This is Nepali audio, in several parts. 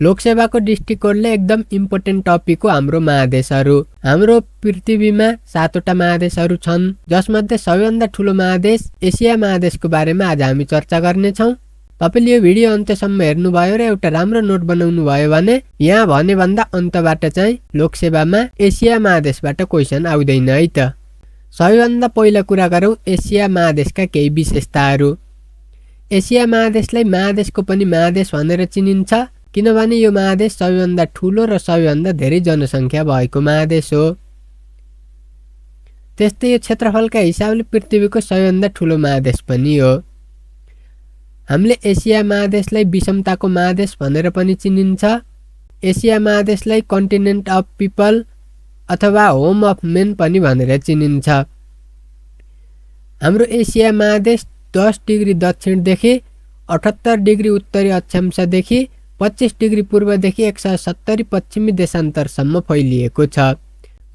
लोकसेवाको दृष्टिकोणले एकदम इम्पोर्टेन्ट टपिक हो हाम्रो महादेशहरू। हाम्रो पृथ्वीमा 7वटा महादेशहरू छन्, जसमध्ये सबैभन्दा ठुलो महादेश एसिया महादेशको बारेमा आज हामी चर्चा गर्नेछौँ। तपाईले यो भिडियो अन्त्यसम्म हेर्नुभयो र एउटा राम्रो नोट बनाउनु भयो भने यहाँ भने भन्दा अन्तबाट चाहिँ लोकसेवामा एसिया महादेशबाट क्वेशन आउँदैन है त। सबैभन्दा पहिला कुरा गरौँ एसिया महादेशका केही विशेषताहरू। एसिया महादेशलाई महादेशको पनि महादेश भनेर चिनिन्छ, किनभने यो महादेश सबैभन्दा ठुलो र सबैभन्दा धेरै जनसङ्ख्या भएको महादेश हो। त्यस्तै यो क्षेत्रफलका हिसाबले पृथ्वीको सबैभन्दा ठुलो महादेश पनि हो। हामीले एसिया महादेशलाई विषमताको महादेश भनेर पनि चिनिन्छ। एसिया महादेशलाई कन्टिनेन्ट अफ पिपल अथवा होम अफ मेन पनि भनेर चिनिन्छ। हाम्रो एसिया महादेश 10 डिग्री दक्षिणदेखि 78 डिग्री उत्तरी अक्षांशदेखि 25 डिग्री पूर्वदेखि 170 पश्चिमी देशान्तरसम्म फैलिएको छ।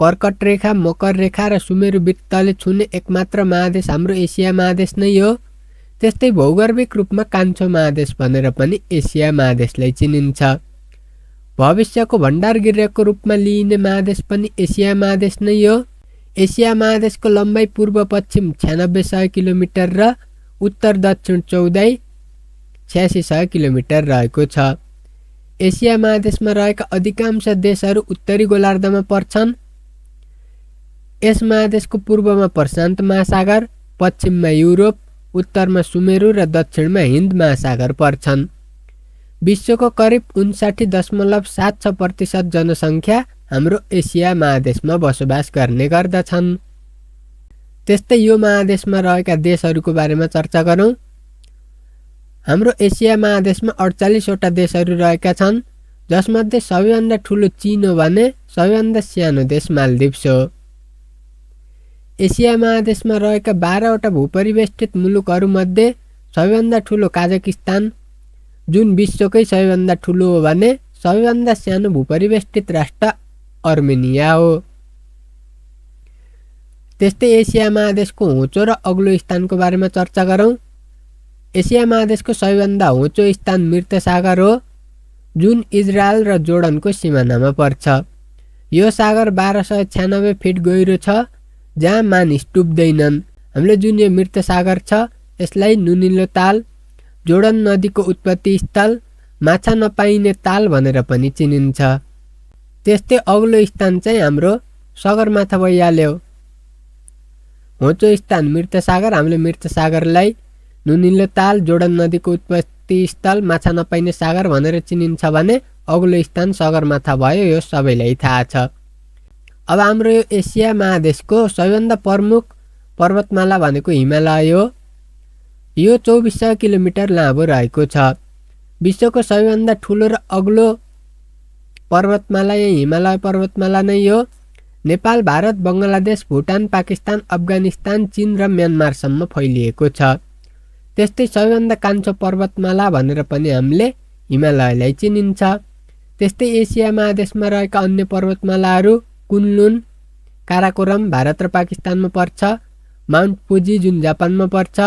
कर्कट रेखा, मकर रेखा र सुमेरु वृत्तले छुने एकमात्र महादेश हाम्रो एसिया महादेश नै हो। त्यस्तै भौगर्भिक रूपमा कान्छो महादेश भनेर पनि एसिया महादेशलाई चिनिन्छ। भविष्यको भण्डारगृहको रूपमा लिइने महादेश पनि एसिया महादेश नै हो। एसिया महादेशको लम्बाइ पूर्व पश्चिम 9600 किलोमिटर र उत्तर दक्षिण चौडाइ 8600 किलोमिटर रहेको छ। एसिया महादेशमा रहेका अधिकांश देशहरू उत्तरी गोलार्धमा पर्छन्। यस महादेशको पूर्वमा प्रशान्त महासागर, पश्चिममा युरोप, उत्तरमा सुमेरु र दक्षिणमा हिन्द महासागर पर्छन्। विश्वको करिब 59.76% जनसङ्ख्या हाम्रो एसिया महादेशमा बसोबास गर्ने गर्दछन्। त्यस्तै यो महादेशमा रहेका देशहरूको बारेमा चर्चा गरौँ। हाम्रो एसिया महादेशमा 48वटा देशहरू रहेका छन्, जसमध्ये सबैभन्दा ठुलो चीन हो भने सबैभन्दा सानो देश मालदिभ्स हो। एसिया महादेशमा रहेका 12वटा भूपरिवेष्टित मुलुकहरूमध्ये सबैभन्दा ठुलो काजाकिस्तान, जुन विश्वकै सबैभन्दा ठुलो हो भने सबैभन्दा सानो भूपरिवेष्टित राष्ट्र अर्मेनिया हो। त्यस्तै एसिया महादेशको होचो र अग्लो स्थानको बारेमा चर्चा गरौँ। एसिया महादेशको सबैभन्दा होचो स्थान मृत सागर हो, जुन इजरायल र जोर्डनको सिमानामा पर्छ। यो सागर 1296 फिट गहिरो छ, जहाँ मानिस डुब्दैनन्। हामीले जुन यो मृत सागर छ यसलाई नुनिलो ताल, जोर्डन नदीको उत्पत्ति स्थल, माछा नपाइने ताल भनेर पनि चिनिन्छ। त्यस्तै अग्लो स्थान चाहिँ हाम्रो सगरमाथा भइहाल्यो। होचो स्थान मृत सागर, हामीले मृत सागरलाई नुनिलो ताल, जोर्डन नदीको उत्पत्ति स्थल, माछा नपाइने सागर भनेर चिनिन्छ भने अग्लो स्थान सगरमाथा भयो। यो सबैलाई थाहा छ। अब हाम्रो यो एसिया महादेशको सबैभन्दा प्रमुख पर्वतमाला भनेको हिमालय हो। यो 2400 किलोमिटर लामो रहेको छ। विश्वको सबैभन्दा ठुलो र अग्लो पर्वतमाला यही हिमालय पर्वतमाला नै हो। नेपाल, भारत, बङ्गलादेश, भुटान, पाकिस्तान, अफगानिस्तान, चीन र म्यानमारसम्म फैलिएको छ। त्यस्तै सबैभन्दा कान्छो पर्वतमाला भनेर पनि हामीले हिमालयलाई चिनिन्छ। त्यस्तै एसिया महादेशमा रहेका अन्य पर्वतमालाहरू कुनलुन, काराकोरम भारत र पाकिस्तानमा पर्छ, माउन्ट फुजी जुन जापानमा पर्छ,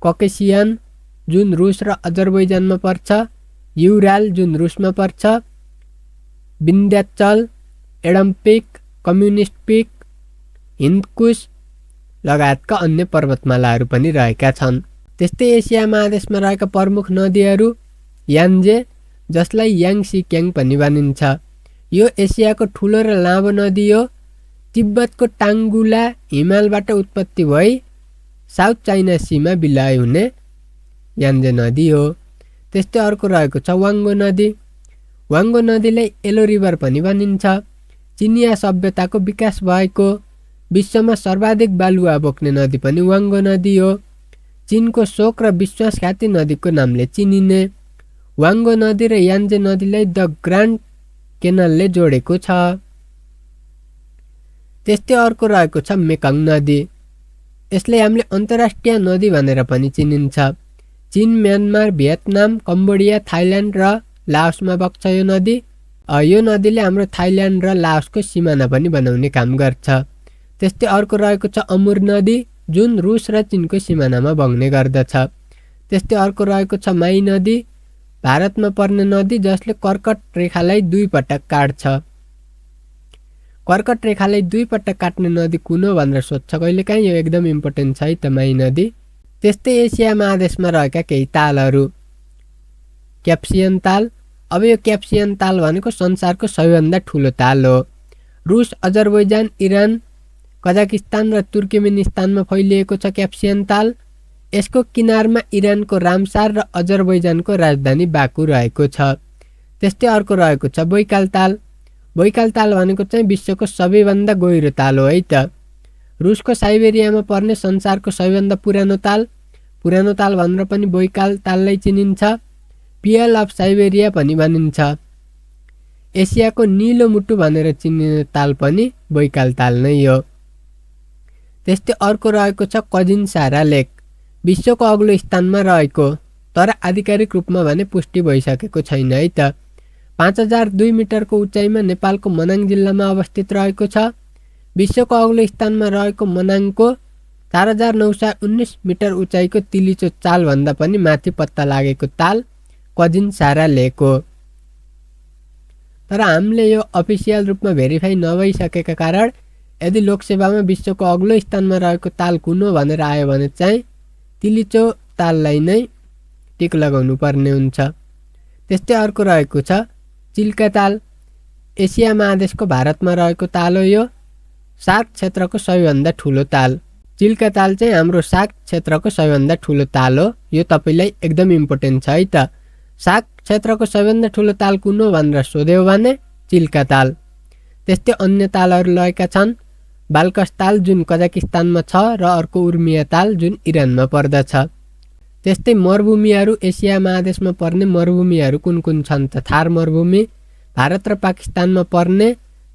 ककेसियन जुन रुस र अजरबैजानमा पर्छ, युराल जुन रुसमा पर्छ, Vindhyachal, Adam Peak, Communist Peak, Hindukush लगायतका अन्य पर्वतमालाहरू पनि रहेका छन्। त्यस्तै एसिया महादेशमा रहेका प्रमुख नदीहरू यान्जे, जसलाई याङसिक्याङ पनि भनिन्छ। यो एसियाको ठुलो र लामो नदी हो। तिब्बतको टाङ्गुला हिमालबाट उत्पत्ति भई साउथ चाइना सीमा विलय हुने यान्जे नदी हो। त्यस्तै अर्को रहेको छ वाङ्गो नदी। वाङ्गो नदीलाई येलो रिभर पनि भनिन्छ। चिनिया सभ्यताको विकास भएको विश्वमा सर्वाधिक बालुवा बोक्ने नदी पनि वाङ्गो नदी हो। चीनको शोक र विश्वासघाती नदीको नामले चिनिने वाङ्गो नदी र यान्जे नदीलाई द ग्रान्ड केनलले जोडेको छ। त्यस्तै अर्को रहेको छ मेकङ नदी। यसलाई हामीले अन्तर्राष्ट्रिय नदी भनेर पनि चिनिन्छ। चीन, म्यानमार, भियतनाम, कम्बोडिया, थाइल्यान्ड र लाओसमा बग्छ यो नदी। यो नदीले हाम्रो थाइल्यान्ड र लाओसको सिमाना पनि बनाउने काम गर्छ। त्यस्तै अर्को रहेको छ अमुर नदी, जुन रुस र चीनको सिमानामा बग्ने गर्दछ। त्यस्तै अर्को रहेको छ माई नदी, भारतमा पर्ने नदी जसले कर्कट रेखालाई 2 पटक काट्छ। कर्कट रेखालाई 2 पटक काट्ने नदी कुन हो भनेर सोध्छ कहिलेकाहीँ, यो एकदम इम्पोर्टेन्ट छ है त माई नदी। त्यस्तै एसिया महादेशमा रहेका केही तालहरू। क्याप्सियन ताल। अब यो क्याप्सियन ताल भनेको संसारको सबैभन्दा ठुलो ताल हो। रुस, अजरबैजान, इरान, कजाकिस्तान र तुर्कमेनिस्तानमा फैलिएको छ क्याप्सियन ताल। यसको किनारमा इरानको रामसार र अजरबैजानको राजधानी बाकु रहेको छ। त्यस्तै अर्को रहेको छ बैकाल ताल। बैकाल ताल भनेको चाहिँ विश्वको सबैभन्दा गहिरो ताल हो है त। रुसको साइबेरियामा पर्ने संसारको सबैभन्दा पुरानो ताल। पुरानो ताल भनेर पनि बैकाल ताललाई चिनिन्छ। पियल अफ साइबेरिया पनि भनिन्छ। एसियाको निलो मुटु भनेर चिनिने ताल पनि बैकाल ताल नै हो। त्यस्तै अर्को रहेको छ कजिनसारा लेक। विश्वको अग्लो स्थानमा रहेको, तर आधिकारिक रूपमा भने पुष्टि भइसकेको छैन है त। 5002 मिटरको उचाइमा नेपालको मनाङ जिल्लामा अवस्थित रहेको छ। विश्वको अग्लो स्थानमा रहेको मनाङको 4919 मिटर उचाइको तिलिचो चालभन्दा पनि माथि पत्ता लागेको ताल कजिनसारा लेक हो। तर हामीले यो अफिसियल रूपमा भेरिफाई नभइसकेका कारण यदि लोकसेवामा विश्वको अग्लो स्थानमा रहेको ताल कुन हो भनेर आयो भने चाहिँ तिलिचो ताललाई नै टिक लगाउनु पर्ने हुन्छ। त्यस्तै अर्को रहेको छ चिल्का ताल। एसिया महादेशको भारतमा रहेको ताल हो यो। सार्क क्षेत्रको सबैभन्दा ठुलो ताल। चिल्का ताल चाहिँ हाम्रो सार्क क्षेत्रको सबैभन्दा ठुलो ताल हो। यो तपाईलाई एकदम इम्पोर्टेन्ट छ है त। सार्क क्षेत्रको सबैभन्दा ठुलो ताल कुन हो भनेर सोध्यो भने चिल्का ताल। त्यस्तै अन्य तालहरू रहेका छन् बाल्कस ताल जुन कजाकिस्तानमा छ र अर्को उर्मिया ताल जुन इरानमा पर्दछ। त्यस्तै मरुभूमिहरू एसिया महादेशमा पर्ने मरुभूमिहरू कुन कुन छन् त थार मरुभूमि। भारत र पाकिस्तानमा पर्ने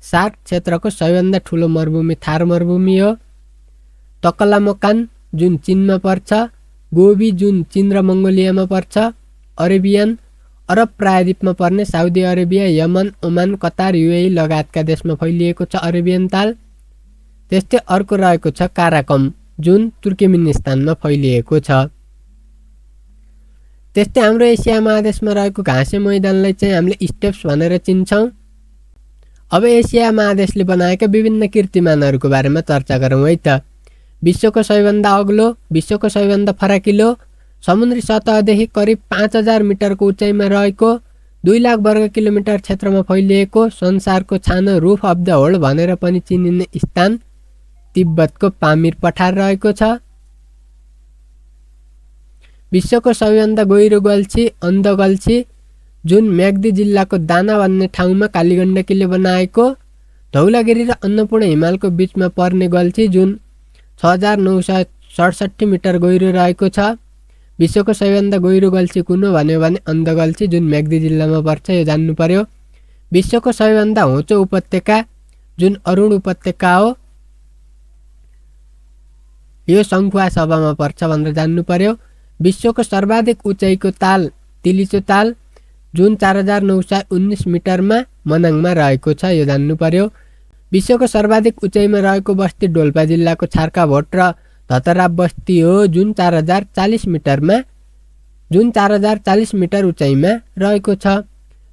सार्क क्षेत्रको सबैभन्दा ठुलो मरुभूमि थार मरुभूमि हो। तकलामकान जुन चीनमा पर्छ। गोबी जुन चीन र मङ्गोलियामा पर्छ। अरेबियन अरब प्रायद्वीपमा पर्ने Saudi Arabia, Yemen, Oman, Qatar, UAE लगायतका देशमा फैलिएको छ अरेबियन ताल। त्यस्तै अर्को रहेको छ काराकम जुन तुर्कमेनिस्तानमा फैलिएको छ। त्यस्तै हाम्रो एसिया महादेशमा रहेको घाँसे मैदानलाई चाहिँ हामीले स्टेप्स भनेर चिन्छौँ। अब एसिया महादेशले बनाएका विभिन्न कीर्तिमानहरूको बारेमा चर्चा गरौँ है त। विश्वको सबैभन्दा अग्लो, विश्वको सबैभन्दा फराकिलो, समुद्री सतहदेखि करिब 5000 मिटरको उचाइमा रहेको, 2 लाख वर्ग किलोमिटर क्षेत्रमा फैलिएको, संसारको छानो रुफ अफ द वर्ल्ड भनेर पनि चिनिने स्थान तिब्बतको पामिर पठार रहेको छ। विश्वको सबैभन्दा गहिरो गल्छी अन्ध गल्छी जुन म्याग्दी जिल्लाको दाना भन्ने ठाउँमा कालीगण्डकीले बनाएको, धौलागिरी र अन्नपूर्ण हिमालको बीचमा पर्ने गल्छी जुन 6967 मिटर गहिरो रहेको छ। विश्वको सबैभन्दा गहिरो गल्छी कुन हो भन्यो भने अन्ध गल्छी जुन म्याग्दी जिल्लामा पर्छ, यो जान्नु पर्यो। विश्वको सबैभन्दा होचो उपत्यका जुन अरुण उपत्यका हो, यो सङ्खुवा सभामा पर्छ भनेर जान्नु पर्यो। विश्वको सर्वाधिक उचाइको ताल तिलिचो ताल जुन 4919 मिटरमा मनाङमा रहेको छ, यो जान्नु पर्यो। विश्वको सर्वाधिक उचाइमा रहेको बस्ती डोल्पा जिल्लाको छार्काभोट र धतराब बस्ती हो जुन 4040 मिटरमा जुन 4040 मिटर उचाइमा रहेको छ।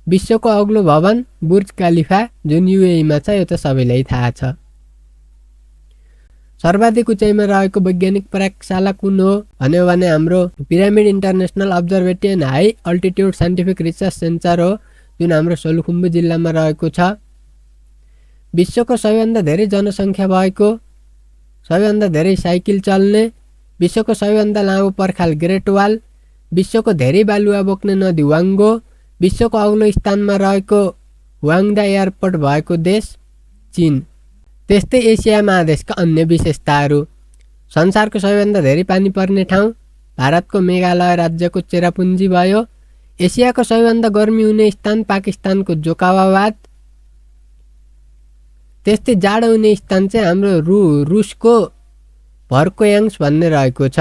विश्वको अग्लो भवन बुर्ज खलिफा जुन युएईमा छ, यो त सबैलाई थाहा छ। सर्वाधिक उचाइमा रहेको वैज्ञानिक प्रयोगशाला कुन हो भन्यो भने हाम्रो pyramid international observatory and high altitude scientific research centre हो जुन हाम्रो सोलुखुम्बु जिल्लामा रहेको छ। विश्वको सबैभन्दा धेरै जनसङ्ख्या भएको, सबैभन्दा धेरै साइकल चल्ने, विश्वको सबैभन्दा लामो पर्खाल ग्रेट वाल, विश्वको धेरै बालुवा बोक्ने नदी वाङ्गो, विश्वको अग्लो स्थानमा रहेको वाङदा एयरपोर्ट भएको देश चीन। त्यस्तै एसिया महादेशका अन्य विशेषताहरू। संसारको सबैभन्दा धेरै पानी पर्ने ठाउँ भारतको मेघालय राज्यको चेरापुन्जी भयो। एसियाको सबैभन्दा गर्मी हुने स्थान पाकिस्तानको जोकाबाबाद। त्यस्तै जाडो हुने स्थान चाहिँ हाम्रो रुसको भर्कोयाङ्स भन्ने रहेको छ।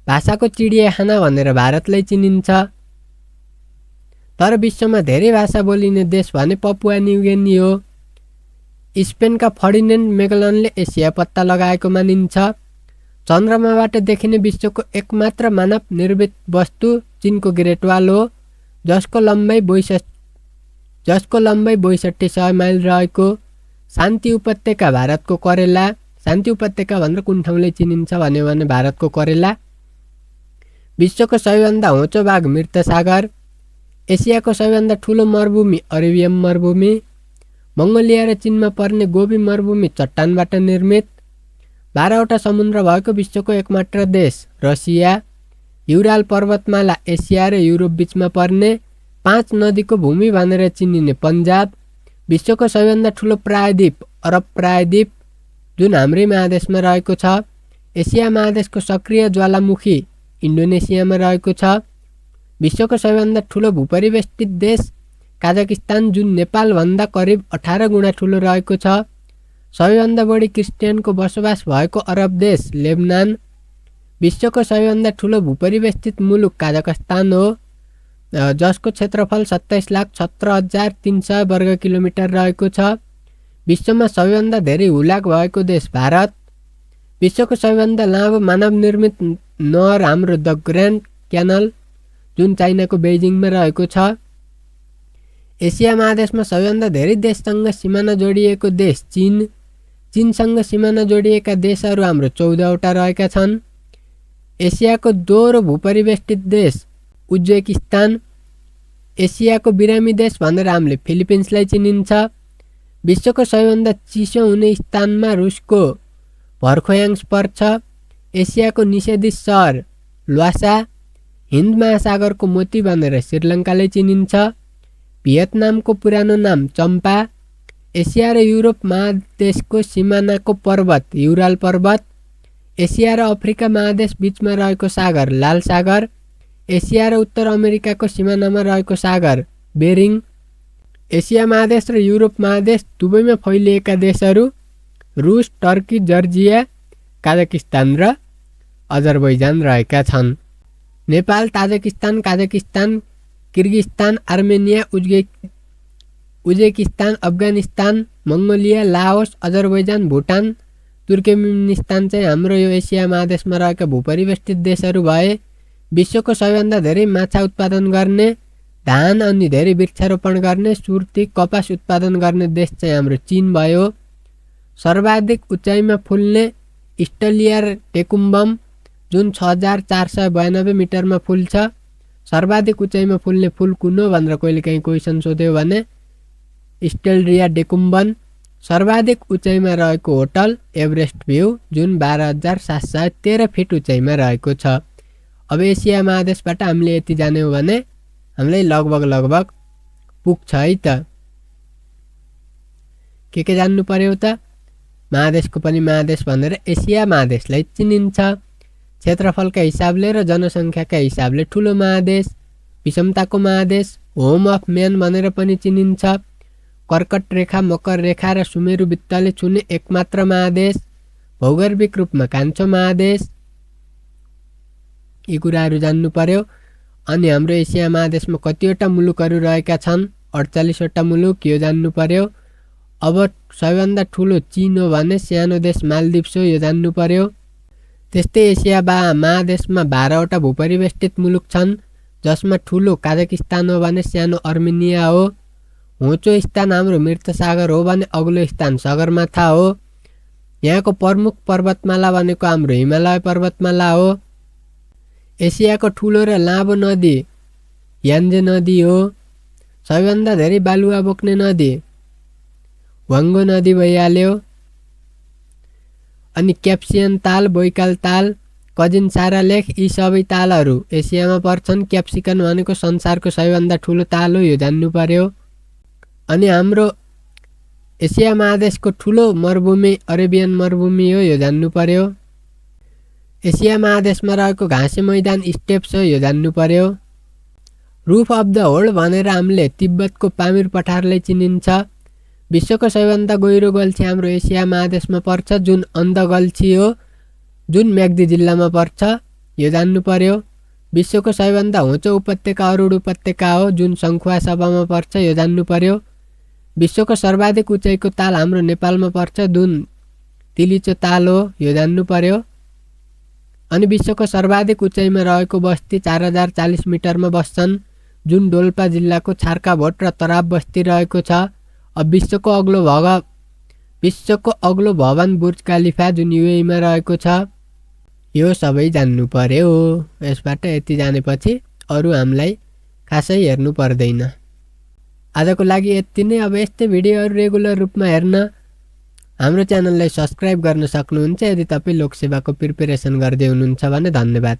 भाषाको चिडियाखाना भनेर भारतलाई चिनिन्छ। तर विश्वमा धेरै भाषा बोलिने देश भने पपुवा न्युगिनी हो। स्पेनका फर्डिनेन्ड मेगलनले एसिया पत्ता लगाएको मानिन्छ। चन्द्रमाबाट देखिने विश्वको एकमात्र मानव निर्मित वस्तु चीनको ग्रेट वाल हो जसको लम्बाइ 6200 माइल रहेको शान्ति उपत्यका भारतको करेला। शान्ति उपत्यका भनेर कुन ठाउँले चिनिन्छ भन्यो भने भारतको करेला। विश्वको सबैभन्दा होचो भाग मृत सागर। एसियाको सबैभन्दा ठुलो मरुभूमि अरेबियन मरुभूमि। मङ्गोलिया र चीनमा पर्ने गोबी मरुभूमि चट्टानबाट निर्मित। 12वटा समुद्र भएको विश्वको एकमात्र देश रसिया। युराल पर्वतमाला एसिया र युरोप बीचमा पर्ने 5 नदीको भूमि भनेर चिनिने पन्जाब। विश्वको सबैभन्दा ठुलो प्रायद्वीप अरब प्रायद्वीप जुन हाम्रै महादेशमा रहेको छ। एसिया महादेशको सक्रिय ज्वालामुखी इन्डोनेसियामा रहेको छ। विश्वको सबैभन्दा ठुलो भूपरिवेष्टित देश काजाकिस्तान जुन नेपालभन्दा करिब 18 गुणा ठुलो रहेको छ। सबैभन्दा बढी क्रिस्चियनको बसोबास भएको अरब देश लेबनान। विश्वको सबैभन्दा ठुलो भूपरिवेष्टित मुलुक काजाकस्तान हो जसको क्षेत्रफल 27,17,300 वर्ग किलोमिटर रहेको छ। विश्वमा सबैभन्दा धेरै हुलाक भएको देश भारत। विश्वको सबैभन्दा लामो मानव निर्मित नहर हाम्रो द ग्रान्ड क्यानल जुन चाइनाको बेइजिङमा रहेको छ। एसिया महादेशमा सबैभन्दा धेरै देशसँग सिमाना जोडिएको देश चीन। चीनसँग सिमाना जोडिएका देशहरू हाम्रो 14वटा रहेका छन्। एसियाको दोहोरो भूपरिवेष्टित देश उज्बेकिस्तान। एसियाको बिरामी देश भनेर हामीले फिलिपिन्सलाई चिनिन्छ। विश्वको सबैभन्दा चिसो हुने स्थानमा रुसको भर्खोयाङ्स पर्छ। एसियाको निषेधित सहर ल्वासा। हिन्द महासागरको मोती भनेर श्रीलङ्काले चिनिन्छ। भियतनामको पुरानो नाम चम्पा। एसिया र युरोप महादेशको सिमानाको पर्वत युराल पर्वत। एसिया र अफ्रिका महादेश बीचमा रहेको सागर लाल सागर। एसिया र उत्तर अमेरिकाको सिमानामा रहेको सागर बेरिङ। एसिया महादेश र युरोप महादेश दुवैमा फैलिएका देशहरू रुस टर्की जर्जिया काजाकिस्तान र अजरबैजान रहेका छन्। Nepal Tajikistan Kazakhstan Kyrgyzstan Armenia Uzbekistan Afghanistan Mongolia Laos Azerbaijan Bhutan Turkmenistan चाहिँ हाम्रो यो एसिया महादेशमा रहेका भूपरिवेष्टित देशहरू भए। विश्वको सबैभन्दा धेरै माछा उत्पादन गर्ने धान अनि धेरै वृक्षारोपण गर्ने सुर्ती कपास उत्पादन गर्ने देश चाहिँ हाम्रो चीन भयो। सर्वाधिक उचाइमा फुल्ने स्टलिया टेकुम्बम जुन 6492 मिटरमा फुल्छ। सर्वाधिक उचाइमा फुल्ने फुल कुन हो भनेर कहिले काहीँ क्वेसन सोध्यो भने स्टेलरिया डेकुम्बन। सर्वाधिक उचाइमा रहेको होटल एभरेस्ट भ्यू जुन 12,713 फिट उचाइमा रहेको छ। अब एसिया महादेशबाट हामीले यति जान्यौँ भने हामीलाई लगभग पुग्छ है त। के जान्नु पर्यो त? महादेशको पनि महादेश भनेर एसिया महादेशलाई चिनिन्छ। क्षेत्रफलका हिसाबले र जनसङ्ख्याका हिसाबले ठुलो महादेश, विषमताको महादेश, होम अफ म्यान भनेर पनि चिनिन्छ। कर्कट रेखा मकर रेखा र सुमेरु वृत्तले छुने एकमात्र महादेश, भौगोलिक रूपमा कान्छो महादेश। यी कुराहरू जान्नु पर्यो। अनि हाम्रो एसिया महादेशमा कतिवटा मुलुकहरू रहेका छन्? 48वटा मुलुक, यो जान्नु पर्यो। अब सबैभन्दा ठुलो चीन हो भने सानो देश मालदिप्स हो, यो जान्नु पर्यो। त्यस्तै एसिया महादेशमा 12वटा भूपरिवेष्टित मुलुक छन् जसमा ठुलो काजाकिस्तान हो भने सानो अर्मेनिया हो। होचो स्थान हाम्रो मृत सागर हो भने अग्लो स्थान सगरमाथा हो। यहाँको प्रमुख पर्वतमाला भनेको हाम्रो हिमालय पर्वतमाला हो। एसियाको ठुलो र लामो नदी यान्जे नदी हो। सबैभन्दा धेरै बालुवा बोक्ने नदी वाङ्गो नदी भइहाल्यो। अनि क्याप्सियन ताल, बैकाल ताल, कजिन सारा लेक यी सबै तालहरू एसियामा पर्छन्। क्याप्सिकन भनेको संसारको सबैभन्दा ठुलो ताल हो, यो जान्नु पर्यो। अनि हाम्रो एसिया महादेशको ठुलो मरुभूमि अरेबियन मरुभूमि हो, यो जान्नु पर्यो। एसिया महादेशमा रहेको घाँसे मैदान स्टेप्स हो, यो जान्नु पर्यो। रुफ अफ द होल्ड भनेर हामीले तिब्बतको पामिर पठारलाई चिनिन्छ। विश्वको सबैभन्दा गहिरो गल्छी हाम्रो एसिया महादेशमा पर्छ जुन अन्ध गल्छी हो, जुन म्याग्दी जिल्लामा पर्छ, यो जान्नु पर्यो। विश्वको सबैभन्दा होचो उपत्यका अरुण उपत्यका हो जुन सङ्खुवा सभामा पर्छ, यो जान्नु पर्यो। विश्वको सर्वाधिक उचाइको ताल हाम्रो नेपालमा पर्छ जुन तिलिचो ताल हो, यो जान्नु पर्यो। अनि विश्वको सर्वाधिक उचाइमा रहेको बस्ती 4040 मिटरमा बस्छन् जुन डोल्पा जिल्लाको छार्काभोट र तराब बस्ती रहेको छ। विश्वको अग्लो भवन बुर्ज खलिफा जुन युएईमा रहेको छ। यो सबै जान्नु पर्यो। यसबाट यति जानेपछि अरू हामीलाई खासै हेर्नु पर्दैन। आजको लागि यति नै। अब यस्तै भिडियोहरू रेगुलर रूपमा हेर्न हाम्रो च्यानललाई सब्स्क्राइब गर्न सक्नुहुन्छ। यदि तपाईँ लोकसेवाको प्रिपरेसन गर्दै हुनुहुन्छ भने धन्यवाद।